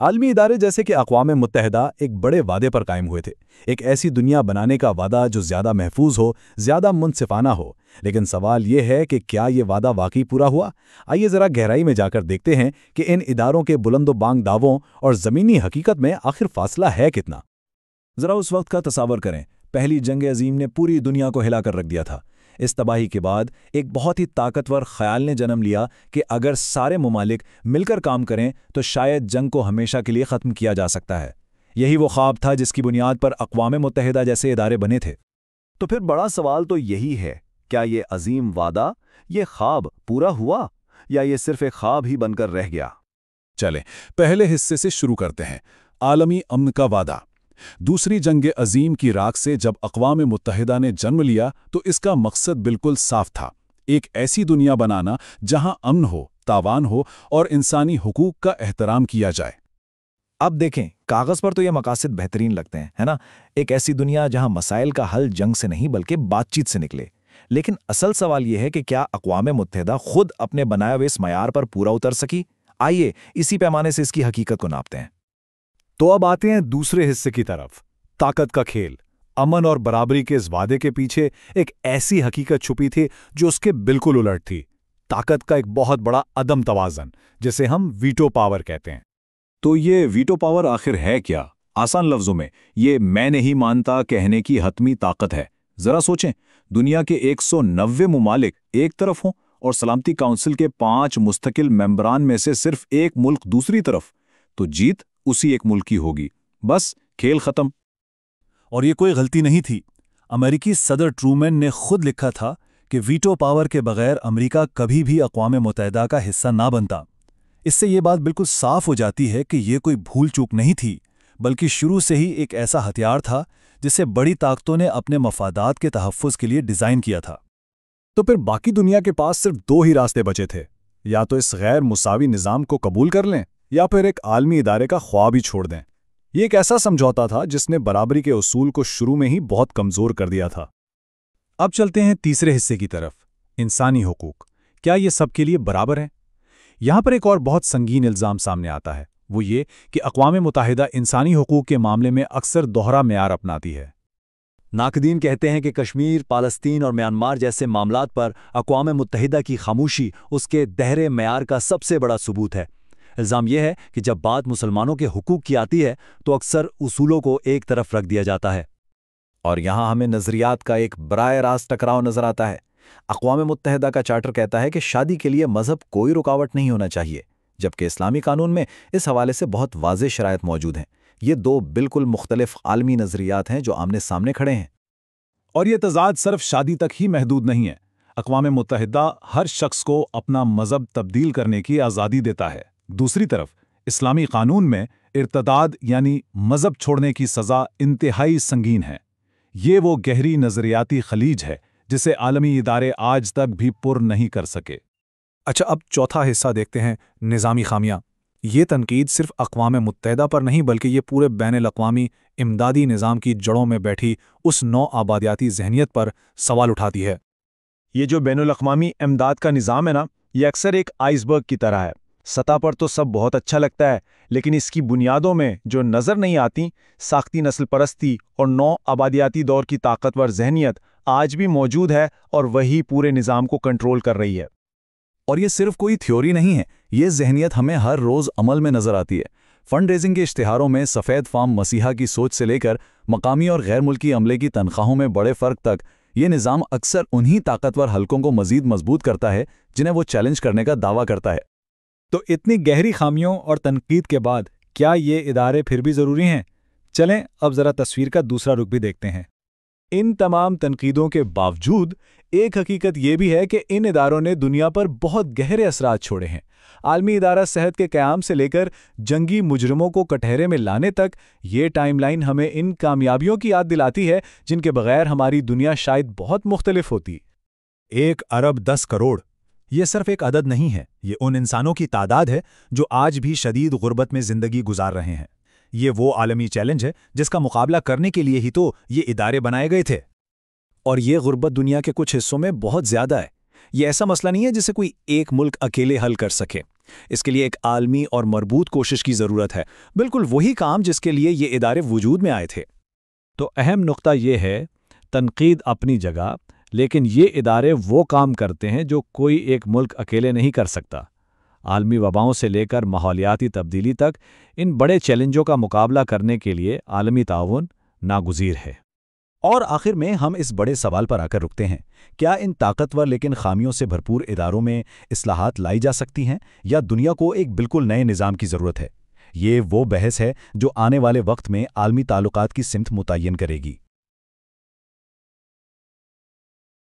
عالمی ادارے جیسے کہ اقوام متحدہ ایک بڑے وعدے پر قائم ہوئے تھے، ایک ایسی دنیا بنانے کا وعدہ جو زیادہ محفوظ ہو، زیادہ منصفانہ ہو۔ لیکن سوال یہ ہے کہ کیا یہ وعدہ واقعی پورا ہوا؟ آئیے ذرا گہرائی میں جا کر دیکھتے ہیں کہ ان اداروں کے بلند و بانگ دعووں اور زمینی حقیقت میں آخر فاصلہ ہے کتنا۔ ذرا اس وقت کا تصور کریں، پہلی جنگ عظیم نے پوری دنیا کو ہلا کر رکھ دیا تھا۔ اس تباہی کے بعد ایک بہت ہی طاقتور خیال نے جنم لیا کہ اگر سارے ممالک مل کر کام کریں تو شاید جنگ کو ہمیشہ کے لیے ختم کیا جا سکتا ہے۔ یہی وہ خواب تھا جس کی بنیاد پر اقوام متحدہ جیسے ادارے بنے تھے۔ تو پھر بڑا سوال تو یہی ہے، کیا یہ عظیم وعدہ، یہ خواب پورا ہوا یا یہ صرف ایک خواب ہی بن کر رہ گیا؟ چلیں پہلے حصے سے شروع کرتے ہیں، عالمی امن کا وعدہ۔ دوسری جنگ عظیم کی راکھ سے جب اقوام متحدہ نے جنم لیا تو اس کا مقصد بالکل صاف تھا، ایک ایسی دنیا بنانا جہاں امن ہو، تاوان ہو اور انسانی حقوق کا احترام کیا جائے۔ اب دیکھیں، کاغذ پر تو یہ مقاصد بہترین لگتے ہیں، ہے نا؟ ایک ایسی دنیا جہاں مسائل کا حل جنگ سے نہیں بلکہ بات چیت سے نکلے۔ لیکن اصل سوال یہ ہے کہ کیا اقوام متحدہ خود اپنے بنائے ہوئے اس معیار پر پورا اتر سکی؟ آئیے اسی پیمانے سے اس کی حقیقت کو ناپتے ہیں۔ تو اب آتے ہیں دوسرے حصے کی طرف، طاقت کا کھیل۔ امن اور برابری کے اس وعدے کے پیچھے ایک ایسی حقیقت چھپی تھی جو اس کے بالکل الٹ تھی، طاقت کا ایک بہت بڑا عدم توازن، جسے ہم ویٹو پاور کہتے ہیں۔ تو یہ ویٹو پاور آخر ہے کیا؟ آسان لفظوں میں یہ میں نہیں مانتا کہنے کی حتمی طاقت ہے۔ ذرا سوچیں، دنیا کے 190 ممالک ایک طرف ہوں اور سلامتی کونسل کے 5 مستقل ممبران میں سے صرف ایک ملک دوسری طرف، تو جیت اسی ایک ملک کی ہوگی، بس کھیل ختم۔ اور یہ کوئی غلطی نہیں تھی، امریکی صدر ٹرومین نے خود لکھا تھا کہ ویٹو پاور کے بغیر امریکہ کبھی بھی اقوام متحدہ کا حصہ نہ بنتا۔ اس سے یہ بات بالکل صاف ہو جاتی ہے کہ یہ کوئی بھول چوک نہیں تھی، بلکہ شروع سے ہی ایک ایسا ہتھیار تھا جسے بڑی طاقتوں نے اپنے مفادات کے تحفظ کے لیے ڈیزائن کیا تھا۔ تو پھر باقی دنیا کے پاس صرف 2 ہی راستے بچے تھے، یا تو اس غیر مساوی نظام کو قبول کر لیں یا پھر ایک عالمی ادارے کا خواب ہی چھوڑ دیں۔ یہ ایک ایسا سمجھوتا تھا جس نے برابری کے اصول کو شروع میں ہی بہت کمزور کر دیا تھا۔ اب چلتے ہیں تیسرے حصے کی طرف، انسانی حقوق۔ کیا یہ سب کے لیے برابر ہیں؟ یہاں پر ایک اور بہت سنگین الزام سامنے آتا ہے، وہ یہ کہ اقوام متحدہ انسانی حقوق کے معاملے میں اکثر دوہرا معیار اپناتی ہے۔ ناقدین کہتے ہیں کہ کشمیر، فلسطین اور میانمار جیسے معاملات پر اقوام متحدہ کی خاموشی اس کے دہرے معیار کا سب سے بڑا ثبوت ہے۔ الزام یہ ہے کہ جب بات مسلمانوں کے حقوق کی آتی ہے تو اکثر اصولوں کو ایک طرف رکھ دیا جاتا ہے۔ اور یہاں ہمیں نظریات کا ایک براہ راست ٹکراؤ نظر آتا ہے۔ اقوام متحدہ کا چارٹر کہتا ہے کہ شادی کے لیے مذہب کوئی رکاوٹ نہیں ہونا چاہیے، جبکہ اسلامی قانون میں اس حوالے سے بہت واضح شرائط موجود ہیں۔ یہ 2 بالکل مختلف عالمی نظریات ہیں جو آمنے سامنے کھڑے ہیں۔ اور یہ تضاد صرف شادی تک ہی محدود نہیں ہے۔ اقوام متحدہ ہر شخص کو اپنا مذہب تبدیل کرنے کی آزادی دیتا ہے۔ دوسری طرف اسلامی قانون میں ارتداد یعنی مذہب چھوڑنے کی سزا انتہائی سنگین ہے۔ یہ وہ گہری نظریاتی خلیج ہے جسے عالمی ادارے آج تک بھی پر نہیں کر سکے۔ اچھا، اب چوتھا حصہ دیکھتے ہیں، نظامی خامیاں۔ یہ تنقید صرف اقوام متحدہ پر نہیں بلکہ یہ پورے بین الاقوامی امدادی نظام کی جڑوں میں بیٹھی اس نو آبادیاتی ذہنیت پر سوال اٹھاتی ہے۔ یہ جو بین الاقوامی امداد کا نظام ہے نا، یہ اکثر ایک آئس برگ کی طرح ہے۔ سطح پر تو سب بہت اچھا لگتا ہے، لیکن اس کی بنیادوں میں جو نظر نہیں آتی، ساختی نسل پرستی اور نو آبادیاتی دور کی طاقتور ذہنیت آج بھی موجود ہے اور وہی پورے نظام کو کنٹرول کر رہی ہے۔ اور یہ صرف کوئی تھیوری نہیں ہے، یہ ذہنیت ہمیں ہر روز عمل میں نظر آتی ہے۔ فنڈ ریزنگ کے اشتہاروں میں سفید فام مسیحا کی سوچ سے لے کر مقامی اور غیر ملکی عملے کی تنخواہوں میں بڑے فرق تک، یہ نظام اکثر انہی طاقتور حلقوں کو مزید مضبوط کرتا ہے جنہیں وہ چیلنج کرنے کا دعویٰ کرتا ہے۔ تو اتنی گہری خامیوں اور تنقید کے بعد کیا یہ ادارے پھر بھی ضروری ہیں؟ چلیں اب ذرا تصویر کا دوسرا رخ بھی دیکھتے ہیں۔ ان تمام تنقیدوں کے باوجود ایک حقیقت یہ بھی ہے کہ ان اداروں نے دنیا پر بہت گہرے اثرات چھوڑے ہیں۔ عالمی ادارہ صحت کے قیام سے لے کر جنگی مجرموں کو کٹہرے میں لانے تک، یہ ٹائم لائن ہمیں ان کامیابیوں کی یاد دلاتی ہے جن کے بغیر ہماری دنیا شاید بہت مختلف ہوتی۔ 1 ارب 10 کروڑ یہ صرف ایک عدد نہیں ہے، یہ ان انسانوں کی تعداد ہے جو آج بھی شدید غربت میں زندگی گزار رہے ہیں۔ یہ وہ عالمی چیلنج ہے جس کا مقابلہ کرنے کے لیے ہی تو یہ ادارے بنائے گئے تھے۔ اور یہ غربت دنیا کے کچھ حصوں میں بہت زیادہ ہے۔ یہ ایسا مسئلہ نہیں ہے جسے کوئی ایک ملک اکیلے حل کر سکے۔ اس کے لیے ایک عالمی اور مربوط کوشش کی ضرورت ہے، بالکل وہی کام جس کے لیے یہ ادارے وجود میں آئے تھے۔ تو اہم نقطہ یہ ہے، تنقید اپنی جگہ، لیکن یہ ادارے وہ کام کرتے ہیں جو کوئی ایک ملک اکیلے نہیں کر سکتا۔ عالمی وباؤں سے لے کر ماحولیاتی تبدیلی تک ان بڑے چیلنجوں کا مقابلہ کرنے کے لیے عالمی تعاون ناگزیر ہے۔ اور آخر میں ہم اس بڑے سوال پر آ کر رکتے ہیں، کیا ان طاقتور لیکن خامیوں سے بھرپور اداروں میں اصلاحات لائی جا سکتی ہیں، یا دنیا کو ایک بالکل نئے نظام کی ضرورت ہے؟ یہ وہ بحث ہے جو آنے والے وقت میں عالمی تعلقات کی سمت متعین کرے گی۔